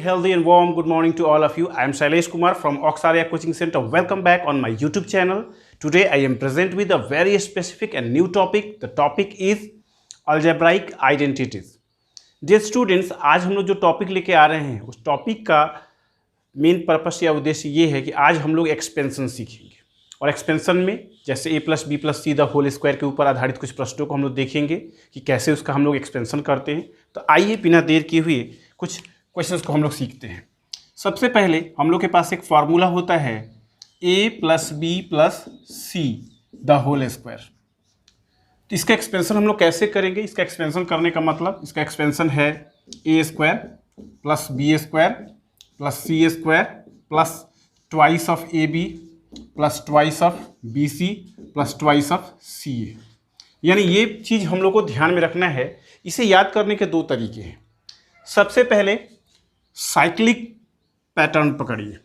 healthy and warm good morning to all of you. I am Shailesh Kumar from Oxaria Coaching Center. Welcome back on my YouTube channel. Today I am present with a very specific and new topic. The topic is algebraic identities. Dear students, आज हम लोग जो topic लेके आ रहे हैं उस topic का main purpose या उद्देश्य ये है कि आज हम लोग एक्सपेंशन सीखेंगे और एक्सपेंशन में जैसे a plus B plus C the whole square के ऊपर आधारित कुछ प्रश्नों को हम लोग देखेंगे कि कैसे उसका हम लोग एक्सपेंशन करते हैं। तो आइए बिना देर किए हुए कुछ क्वेश्चंस को हम लोग सीखते हैं। सबसे पहले हम लोग के पास एक फार्मूला होता है a plus B plus C the whole square. तो इसका एक्सपेंशन हम लोग कैसे करेंगे? इसका एक्सपेंशन करने का मतलब इसका एक्सपेंशन है a square plus B square plus C square plus twice of A B plus twice of B C plus twice of C A. यानी ये चीज़ हम लोग को ध्यान में रखना है। इसे याद करने के दो तरीके हैं। सबसे पहले साइक्लिक पैटर्न पकड़िए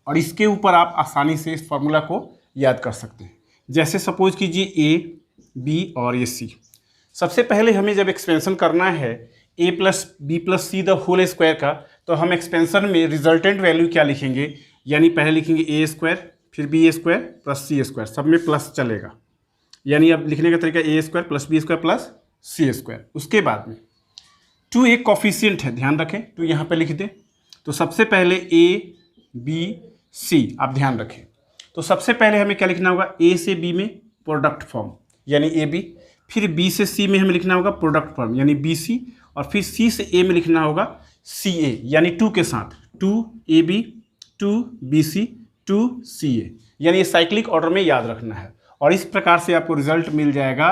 और इसके ऊपर आप आसानी से इस फॉर्मूला को याद कर सकते हैं। जैसे सपोज कीजिए ए बी और ये सी। सबसे पहले हमें जब एक्सपेंशन करना है a plus B plus C the whole square का, तो हम एक्सपेंशन में रिजल्टेंट वैल्यू क्या लिखेंगे? यानी पहले लिखेंगे ए स्क्वायर फिर B square plus C square, सब में प्लस चलेगा। यानी अब लिखने का तरीका A square plus B square plus C square. उसके बाद में टू एक कॉफिशिएंट है, ध्यान रखें, टू यहाँ पे लिख दें। तो सबसे पहले ए बी सी आप ध्यान रखें। तो सबसे पहले हमें क्या लिखना होगा? ए से बी में प्रोडक्ट फॉर्म यानी ए बी, फिर बी से सी में हमें लिखना होगा प्रोडक्ट फॉर्म यानी बी सी, और फिर सी से ए में लिखना होगा सी ए यानी टू के साथ two A B two B C two C A. यानी ये साइक्लिक ऑर्डर में याद रखना है और इस प्रकार से आपको रिजल्ट मिल जाएगा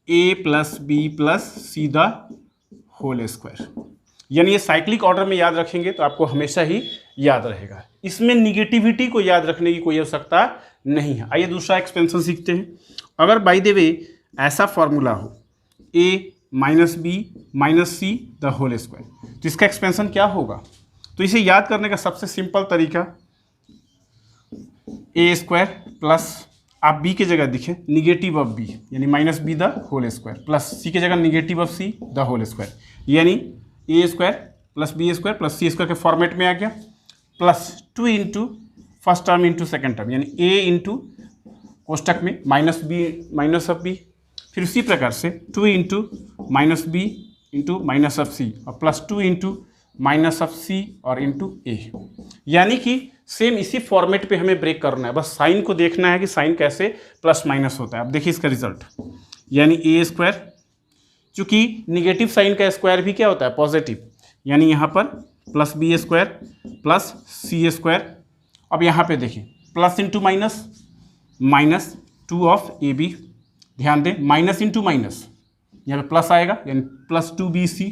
A plus B plus C the whole square. यानी ये साइक्लिक ऑर्डर में याद रखेंगे तो आपको हमेशा ही याद रहेगा। इसमें निगेटिविटी को याद रखने की कोई आवश्यकता नहीं है। आइए दूसरा एक्सपेंशन सीखते हैं। अगर बाय द वे ऐसा फॉर्मूला हो A minus B minus C the whole square, तो इसका एक्सपेंशन क्या होगा? तो इसे याद करने का सबसे सिंपल तरीका ए स्क्वायर प्लस आप बी की जगह दिखे निगेटिव ऑफ बी यानी minus B the whole square plus C की जगह negative of C the whole square, यानी A square plus B square plus C square के फॉर्मेट में आ गया, plus two into first term into second term यानी A into कोष्टक में minus B minus of B, फिर उसी प्रकार से two into minus B into minus of C और plus two into minus of C और इंटू ए। यानी कि सेम इसी फॉर्मेट पे हमें ब्रेक करना है, बस साइन को देखना है कि साइन कैसे प्लस माइनस होता है। अब देखिए इसका रिजल्ट, यानी ए स्क्वायर, चूँकि निगेटिव साइन का स्क्वायर भी क्या होता है? पॉजिटिव, यानी यहाँ पर plus B square plus C square. अब यहाँ पे देखिए plus into minus minus two of A B, ध्यान दें माइनस इंटू माइनस यहाँ पे प्लस आएगा यानी प्लस टू बी सी,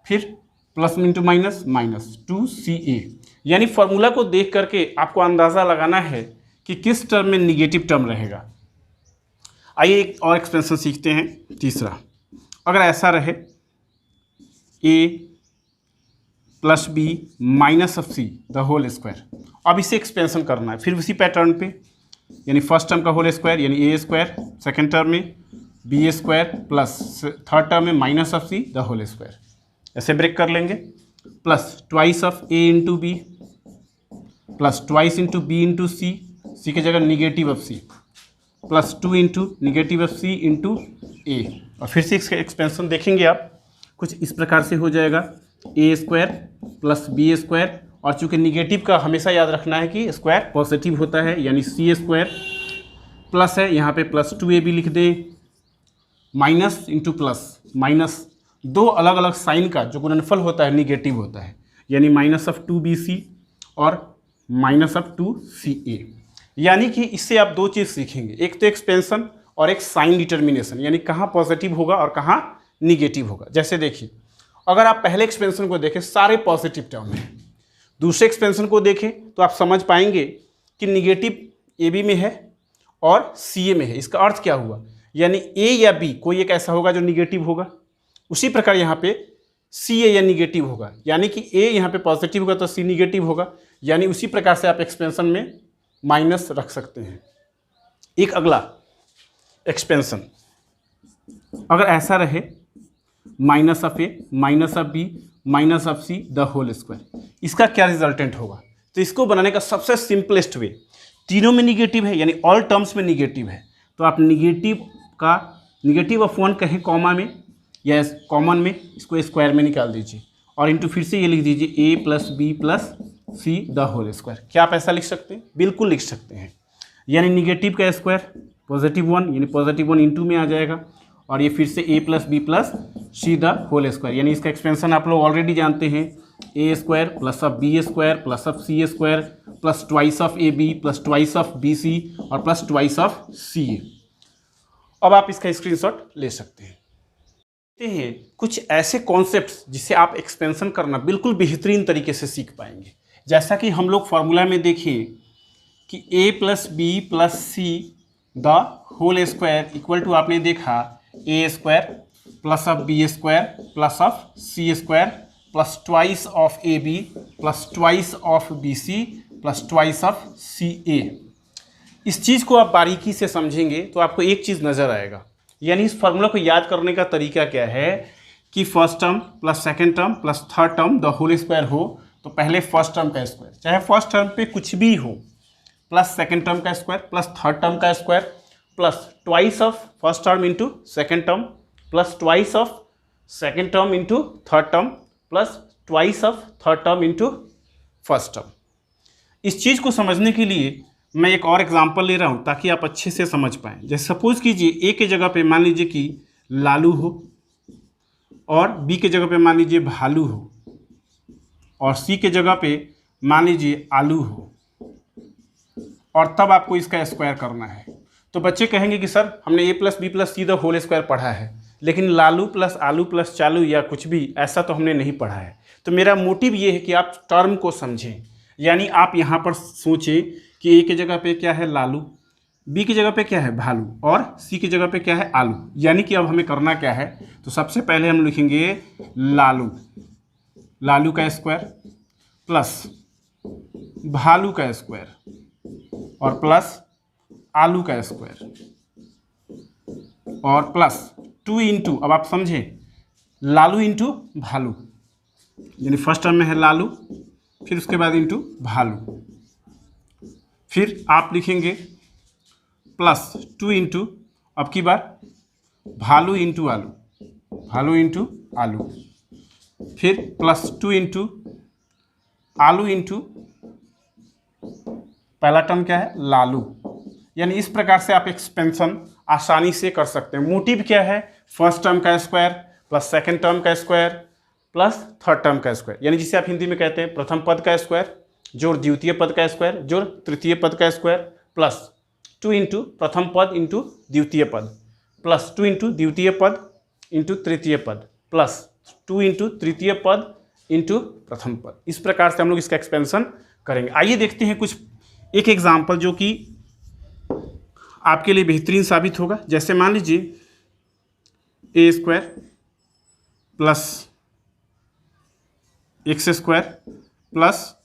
फिर plus into minus minus two C A. यानी फॉर्मूला को देख करके आपको अंदाज़ा लगाना है कि किस टर्म में निगेटिव टर्म रहेगा। आइए एक और एक्सपेंशन सीखते हैं, तीसरा। अगर ऐसा रहे A plus B minus of C the whole square, अब इसे एक्सपेंशन करना है फिर उसी पैटर्न पे, यानी फर्स्ट टर्म का होल स्क्वायर यानी ए स्क्वायर, सेकेंड टर्म में B square plus third term में minus of C the whole square. ऐसे ब्रेक कर लेंगे, plus twice of A into B plus twice into B into C, C की जगह negative of C plus two into negative of C into A. और फिर से इसका expansion देखेंगे आप, कुछ इस प्रकार से हो जाएगा ए स्क्वायर प्लस बी स्क्वायर, और चूँकि निगेटिव का हमेशा याद रखना है कि स्क्वायर पॉजिटिव होता है यानी सी स्क्वायर प्लस है यहाँ पे प्लस टू ए बी लिख दें, माइनस इंटू प्लस माइनस, दो अलग अलग साइन का जो गुणनफल होता है निगेटिव होता है, यानी minus of two B C और minus of two C A. यानी कि इससे आप दो चीज़ सीखेंगे, एक तो एक्सपेंशन और एक साइन डिटर्मिनेशन, यानी कहाँ पॉजिटिव होगा और कहाँ निगेटिव होगा। जैसे देखिए अगर आप पहले एक्सपेंशन को देखें सारे पॉजिटिव टर्म हैं, दूसरे एक्सपेंशन को देखें तो आप समझ पाएंगे कि निगेटिव ए बी में है और सी ए में है। इसका अर्थ क्या हुआ? यानी ए या बी कोई एक ऐसा होगा जो निगेटिव होगा, उसी प्रकार यहाँ पे सी ए या निगेटिव होगा, यानी कि ए यहाँ पे पॉजिटिव होगा तो सी निगेटिव होगा। यानी उसी प्रकार से आप एक्सपेंशन में माइनस रख सकते हैं। एक अगला एक्सपेंशन, अगर ऐसा रहे minus of A minus of B minus of C the whole square. इसका क्या रिजल्टेंट होगा? तो इसको बनाने का सबसे सिंपलेस्ट वे, तीनों में निगेटिव है यानी ऑल टर्म्स में निगेटिव है, तो आप निगेटिव ऑफ 1 कहें कॉमा में या कॉमन में, इसको स्क्वायर में निकाल दीजिए और इंटू फिर से ये लिख दीजिए a plus B plus C the whole square. क्या आप ऐसा लिख सकते हैं? बिल्कुल लिख सकते हैं। यानी निगेटिव का स्क्वायर +1 यानी +1 इंटू में आ जाएगा और ये फिर से a plus B plus C the whole square, यानी इसका एक्सपेंशन आप लोग ऑलरेडी जानते हैं, a square plus of B square plus of C square plus twice of A B plus twice of B C और plus twice of C A. अब आप इसका स्क्रीनशॉट ले सकते हैं। देखते हैं कुछ ऐसे कॉन्सेप्ट्स जिससे आप एक्सपेंशन करना बिल्कुल बेहतरीन तरीके से सीख पाएंगे। जैसा कि हम लोग फॉर्मूला में देखिए कि a plus B plus C the whole square equal to आपने देखा a square plus of B square plus of C square plus twice of A B plus twice of B C plus twice of C A. इस चीज़ को आप बारीकी से समझेंगे तो आपको एक चीज़ नज़र आएगा, यानी इस फार्मूला को याद करने का तरीका क्या है कि first term plus second term plus third term the whole square हो तो पहले फर्स्ट टर्म का स्क्वायर, चाहे फर्स्ट टर्म पे कुछ भी हो, प्लस सेकेंड टर्म का स्क्वायर प्लस थर्ड टर्म का square plus twice of first term into second term plus twice of second term into third term plus twice of third term into first term. इस चीज़ को समझने के लिए मैं एक और एग्जांपल ले रहा हूँ ताकि आप अच्छे से समझ पाएँ। जैसे सपोज कीजिए ए के जगह पे मान लीजिए कि लालू हो और बी के जगह पे मान लीजिए भालू हो और सी के जगह पे मान लीजिए आलू हो और तब आपको इसका स्क्वायर करना है। तो बच्चे कहेंगे कि सर हमने a plus B plus C the whole square पढ़ा है, लेकिन लालू प्लस आलू प्लस चालू या कुछ भी ऐसा तो हमने नहीं पढ़ा है। तो मेरा मोटिव ये है कि आप टर्म को समझें, यानी आप यहाँ पर सोचें कि ए की जगह पे क्या है लालू, बी की जगह पे क्या है भालू और सी की जगह पे क्या है आलू। यानी कि अब हमें करना क्या है, तो सबसे पहले हम लिखेंगे लालू का स्क्वायर प्लस भालू का स्क्वायर और प्लस आलू का स्क्वायर और प्लस 2 इंटू, अब आप समझें, लालू इंटू भालू, यानी फर्स्ट टर्म में है लालू फिर उसके बाद इंटू भालू, फिर आप लिखेंगे प्लस 2 इंटू, अब की बार भालू इंटू आलू, फिर प्लस 2 इंटू आलू इंटू पहला टर्म क्या है लालू। यानी इस प्रकार से आप एक्सपेंशन आसानी से कर सकते हैं। मोटिव क्या है, फर्स्ट टर्म का स्क्वायर प्लस सेकंड टर्म का स्क्वायर प्लस थर्ड टर्म का स्क्वायर, यानी जिसे आप हिंदी में कहते हैं प्रथम पद का स्क्वायर जोड़ द्वितीय पद का स्क्वायर जोड़ तृतीय पद का स्क्वायर प्लस 2 इंटू प्रथम पद इंटू द्वितीय पद प्लस 2 इंटू द्वितीय पद इंटू तृतीय पद प्लस 2 इंटू तृतीय पद इंटू प्रथम पद। इस प्रकार से हम लोग इसका एक्सपेंशन करेंगे। आइए देखते हैं कुछ एक एग्जाम्पल जो कि आपके लिए बेहतरीन साबित होगा। जैसे मान लीजिए A square plus X square plus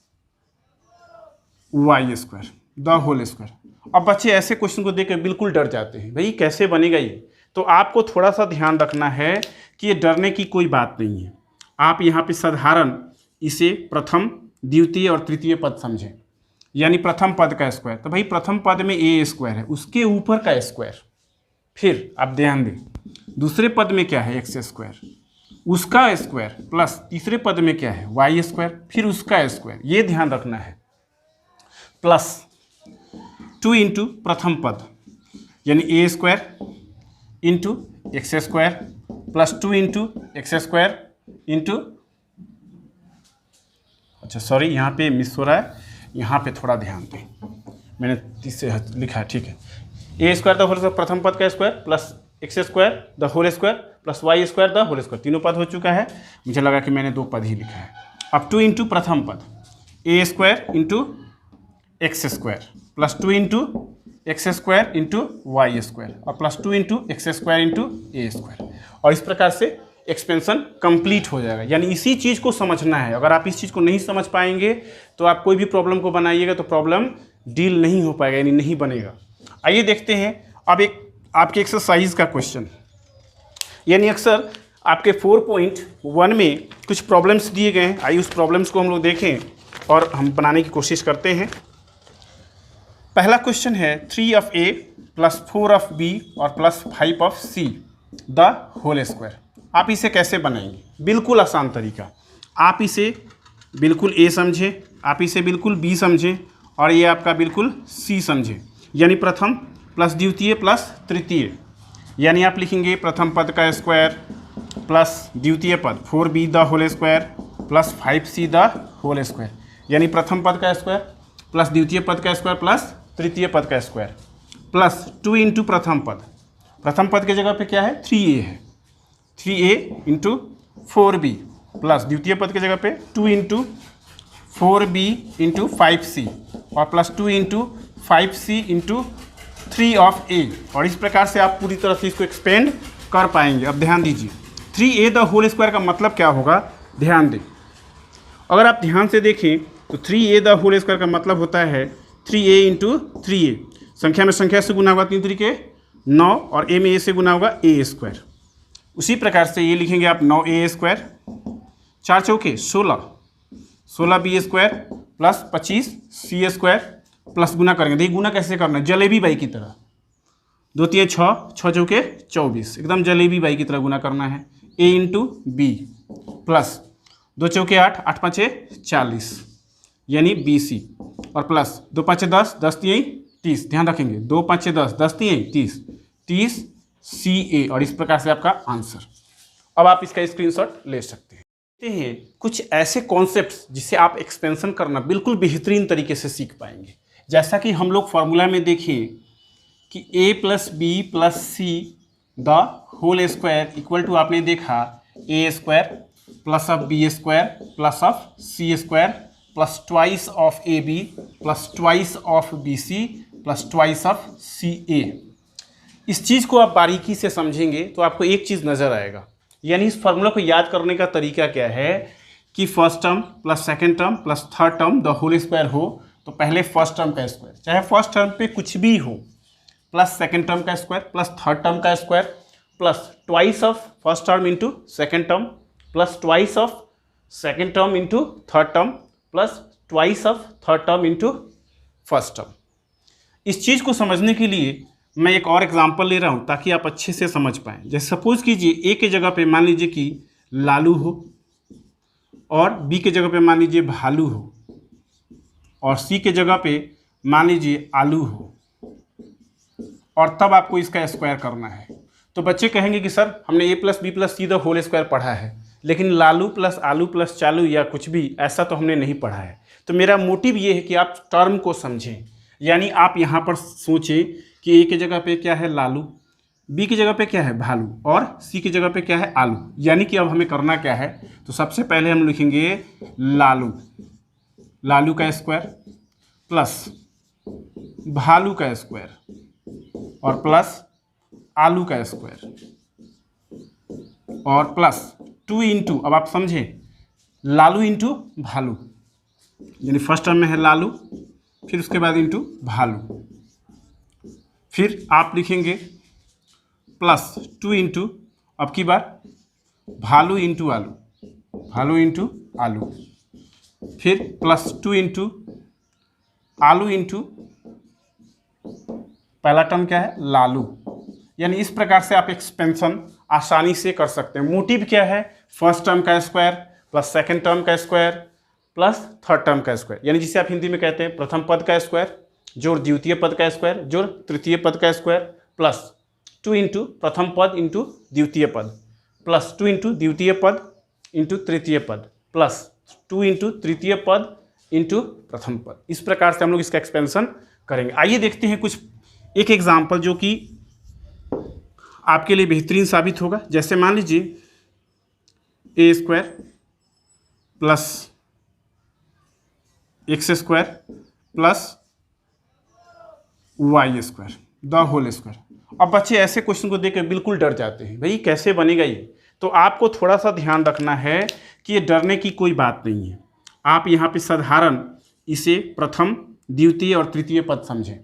Y square the whole square. अब बच्चे ऐसे क्वेश्चन को देखकर बिल्कुल डर जाते हैं, भाई कैसे बनेगा ये। तो आपको थोड़ा सा ध्यान रखना है कि ये डरने की कोई बात नहीं है। आप यहाँ पे साधारण इसे प्रथम द्वितीय और तृतीय पद समझें, यानी प्रथम पद का स्क्वायर, तो भाई प्रथम पद में ए स्क्वायर है उसके ऊपर का स्क्वायर, फिर आप ध्यान दें दूसरे पद में क्या है एक्स स्क्वायर उसका स्क्वायर प्लस तीसरे पद में क्या है वाई स्क्वायर फिर उसका स्क्वायर, ये ध्यान रखना है, प्लस 2 इंटू प्रथम पद यानी A square into X square plus 2 into X square into, अच्छा सॉरी यहाँ पे मिस हो रहा है, यहाँ पे थोड़ा ध्यान दें, मैंने इससे लिखा है ठीक है। A square the whole square प्रथम पद का square plus X square the whole square plus Y square the whole square, तीनों पद हो चुका है, मुझे लगा कि मैंने 2 पद ही लिखा है। अब 2 इंटू प्रथम पद A square into X square plus 2 into X square into Y square और plus 2 into X square into A square, और इस प्रकार से एक्सपेंशन कंप्लीट हो जाएगा। यानी इसी चीज़ को समझना है। अगर आप इस चीज़ को नहीं समझ पाएंगे तो आप कोई भी प्रॉब्लम को बनाइएगा तो प्रॉब्लम डील नहीं हो पाएगा, यानी नहीं बनेगा। आइए देखते हैं अब एक आपके एक्सरसाइज का क्वेश्चन। यानी अक्सर आपके 4.1 में कुछ प्रॉब्लम्स दिए गए हैं। आइए उस प्रॉब्लम्स को हम लोग देखें और हम बनाने की कोशिश करते हैं। पहला क्वेश्चन है 3 of A प्लस 4 of B और plus 5 of C the whole square. आप इसे कैसे बनाएंगे? बिल्कुल आसान तरीका। आप इसे बिल्कुल A समझें, आप इसे बिल्कुल B समझें और ये आपका बिल्कुल C समझें। यानी प्रथम प्लस द्वितीय प्लस तृतीय, यानी आप लिखेंगे प्रथम पद का स्क्वायर प्लस द्वितीय पद 4b the whole square plus 5c the whole square, यानी प्रथम पद का स्क्वायर प्लस द्वितीय पद का स्क्वायर प्लस तृतीय पद का स्क्वायर प्लस 2 इंटू प्रथम पद। प्रथम पद की जगह पे क्या है? 3a है, 3a इंटू 4b प्लस द्वितीय पद की जगह पे 2 इंटू 4b इंटू 5c और plus 2 into 5c into 3 of a। और इस प्रकार से आप पूरी तरह से इसको एक्सपेंड कर पाएंगे। अब ध्यान दीजिए 3a द होल स्क्वायर का मतलब क्या होगा, ध्यान दें। अगर आप ध्यान से देखें तो 3a द होल स्क्वायर का मतलब होता है 3a इंटू 3a। संख्या में संख्या से गुना होगा 3 तरीके 9 और a में a से गुना होगा a स्क्वायर। उसी प्रकार से ये लिखेंगे आप 9a स्क्वायर, 4 चौके 16, 16b square plus 25c square plus गुना करेंगे। देखिए गुना कैसे करना है, जलेबी बाई की तरह। 2 तिये 6, 6 चौके 24, एकदम जलेबी बाई की तरह गुना करना है। a इंटू बी प्लस 2 चौके 8, 8 पाँचे 40 यानी BC और प्लस 2 पाँचे 10, 10 तिये 30। ध्यान रखेंगे 2 पाँचे 10, 10 तिये 30, 30 CA और इस प्रकार से आपका आंसर। अब आप इसका स्क्रीनशॉट ले सकते हैं। देखते हैं कुछ ऐसे कॉन्सेप्ट्स जिसे आप एक्सपेंशन करना बिल्कुल बेहतरीन तरीके से सीख पाएंगे। जैसा कि हम लोग फॉर्मूला में देखें कि a plus B plus C the whole square equal to आपने देखा a square plus of B square plus of C square plus twice of A B plus twice of B C plus twice of C A. इस चीज़ को आप बारीकी से समझेंगे तो आपको एक चीज़ नज़र आएगा। यानी इस फॉर्मूला को याद करने का तरीका क्या है कि first term plus second term plus third term the whole square हो तो पहले फर्स्ट टर्म का स्क्वायर, चाहे फर्स्ट टर्म पे कुछ भी हो, प्लस सेकेंड टर्म का स्क्वायर प्लस थर्ड टर्म का square plus twice of first term into second term plus twice of second term into third term plus twice of third term into first term. इस चीज़ को समझने के लिए मैं एक और एग्जांपल ले रहा हूँ ताकि आप अच्छे से समझ पाएँ। जैसे सपोज कीजिए a के जगह पे मान लीजिए कि लालू हो और b के जगह पे मान लीजिए भालू हो और c के जगह पे मान लीजिए आलू हो और तब आपको इसका स्क्वायर करना है। तो बच्चे कहेंगे कि सर हमने a plus B plus C the whole square पढ़ा है, लेकिन लालू प्लस आलू प्लस चालू या कुछ भी ऐसा तो हमने नहीं पढ़ा है। तो मेरा मोटिव ये है कि आप टर्म को समझें। यानी आप यहाँ पर सोचें कि a की जगह पे क्या है लालू, b की जगह पे क्या है भालू और c की जगह पे क्या है आलू। यानी कि अब हमें करना क्या है, तो सबसे पहले हम लिखेंगे लालू, लालू का स्क्वायर प्लस भालू का स्क्वायर और प्लस आलू का स्क्वायर और प्लस 2 इंटू, अब आप समझें, लालू इंटू भालू, यानी फर्स्ट टर्म में है लालू फिर उसके बाद इंटू भालू, फिर आप लिखेंगे प्लस 2 इंटू, अब की बार भालू इंटू आलू, भालू इंटू आलू, फिर प्लस 2 इंटू आलू इंटू पहला टर्म क्या है लालू। यानी इस प्रकार से आप एक्सपेंशन आसानी से कर सकते हैं। मोटिव क्या है, फर्स्ट टर्म का स्क्वायर प्लस सेकंड टर्म का स्क्वायर प्लस थर्ड टर्म का स्क्वायर, यानी जिसे आप हिंदी में कहते हैं प्रथम पद का स्क्वायर जोड़ द्वितीय पद का स्क्वायर जोड़ तृतीय पद का स्क्वायर प्लस 2 इंटू प्रथम पद इंटू द्वितीय पद प्लस 2 इंटू द्वितीय पद इंटू तृतीय पद प्लस 2 इंटू तृतीय पद इंटू प्रथम पद। इस प्रकार से हम लोग इसका एक्सपेंशन करेंगे। आइए देखते हैं कुछ एक एग्जाम्पल जो कि आपके लिए बेहतरीन साबित होगा। जैसे मान लीजिए A square plus X square plus Y square the whole square. अब बच्चे ऐसे क्वेश्चन को देखकर बिल्कुल डर जाते हैं, भाई कैसे बनेगा ये। तो आपको थोड़ा सा ध्यान रखना है कि ये डरने की कोई बात नहीं है। आप यहाँ पे साधारण इसे प्रथम द्वितीय और तृतीय पद समझें,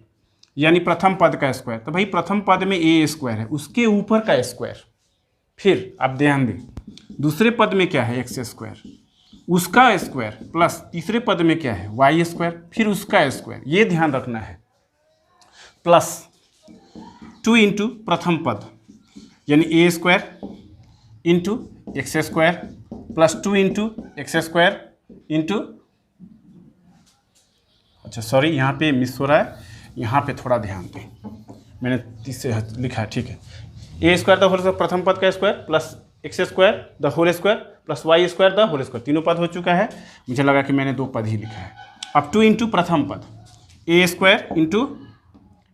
यानी प्रथम पद का स्क्वायर। तो भाई प्रथम पद में ए स्क्वायर है, उसके ऊपर का स्क्वायर, फिर आप ध्यान दें, दूसरे पद में क्या है एक्स स्क्वायर, उसका स्क्वायर प्लस तीसरे पद में क्या है वाई स्क्वायर, फिर उसका स्क्वायर, ये ध्यान रखना है, प्लस 2 इंटू प्रथम पद यानी A square into X square plus 2 into X square into, अच्छा सॉरी यहाँ पे मिस हो रहा है, यहाँ पे थोड़ा ध्यान दें, मैंने तीसरे लिखा है, ठीक है, A square the whole square प्रथम पद का square plus X square the whole square plus Y square the whole square, तीनों पद हो चुका है, मुझे लगा कि मैंने 2 पद ही लिखा है। अब 2 इंटू प्रथम पद A square into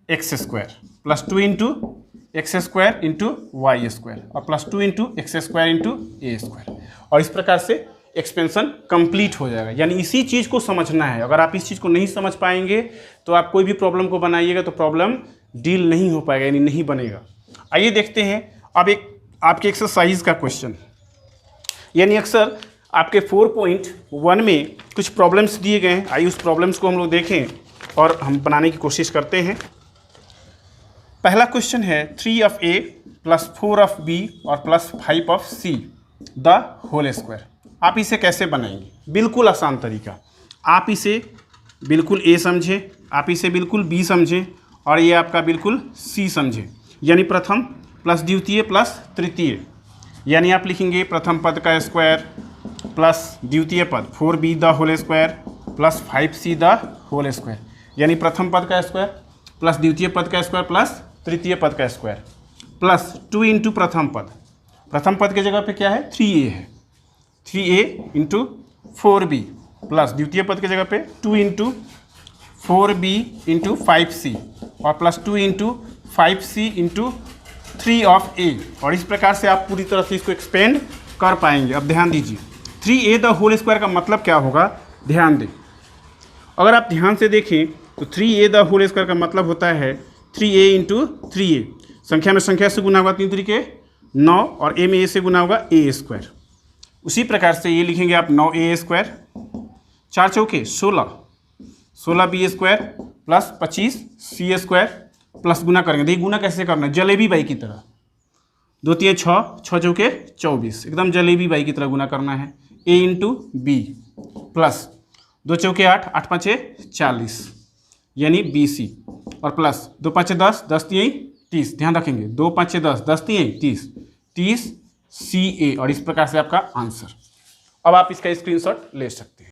X square plus 2 into X square into Y square और plus 2 into X square into A square, और इस प्रकार से एक्सपेंशन कंप्लीट हो जाएगा। यानी इसी चीज़ को समझना है, अगर आप इस चीज़ को नहीं समझ पाएंगे तो आप कोई भी प्रॉब्लम को बनाइएगा तो प्रॉब्लम डील नहीं हो पाएगा, यानी नहीं बनेगा। आइए देखते हैं अब एक आपके एक्सरसाइज का क्वेश्चन, यानी अक्सर आपके 4.1 में कुछ प्रॉब्लम्स दिए गए हैं, आइए उस प्रॉब्लम्स को हम लोग देखें और हम बनाने की कोशिश करते हैं। पहला क्वेश्चन है 3 of A plus 4 of B और plus 5 of C the whole square. आप इसे कैसे बनाएंगे? बिल्कुल आसान तरीका, आप इसे बिल्कुल ए समझें, आप इसे बिल्कुल बी समझें और ये आपका बिल्कुल सी समझें, यानी प्रथम प्लस द्वितीय प्लस तृतीय, यानी आप लिखेंगे प्रथम पद का स्क्वायर प्लस द्वितीय पद 4b the whole square plus 5c the whole square, यानी प्रथम पद का स्क्वायर प्लस द्वितीय पद का स्क्वायर प्लस तृतीय पद का स्क्वायर प्लस 2 इंटू प्रथम पद, प्रथम पद की जगह पे क्या है 3a है, 3a इंटू 4b प्लस द्वितीय पद की जगह पे 2 इंटू 4b इंटू 5c और plus 2 into 5c into 3 of a, और इस प्रकार से आप पूरी तरह से इसको एक्सपेंड कर पाएंगे। अब ध्यान दीजिए 3a द होल स्क्वायर का मतलब क्या होगा, ध्यान दें, अगर आप ध्यान से देखें तो 3a द होल स्क्वायर का मतलब होता है 3a इंटू 3a, संख्या में संख्या से गुना होगा 3 तरीके 9 और a में a से गुना होगा a स्क्वायर। उसी प्रकार से ये लिखेंगे आप 9a स्क्वायर 4 चौके 16b square plus 25c square plus गुना करेंगे, देखिए गुना कैसे करना है, जलेबी बाई की तरह, 2 3 6 6 चौके 24, एकदम जलेबी बाई की तरह गुना करना है, a इंटू बी प्लस 2 चौके 8 8 5 40 यानी BC और प्लस 2 5 10 10 3 30, ध्यान रखेंगे 2 5 10 10 3 30 CA, और इस प्रकार से आपका आंसर। अब आप इसका स्क्रीनशॉट ले सकते हैं।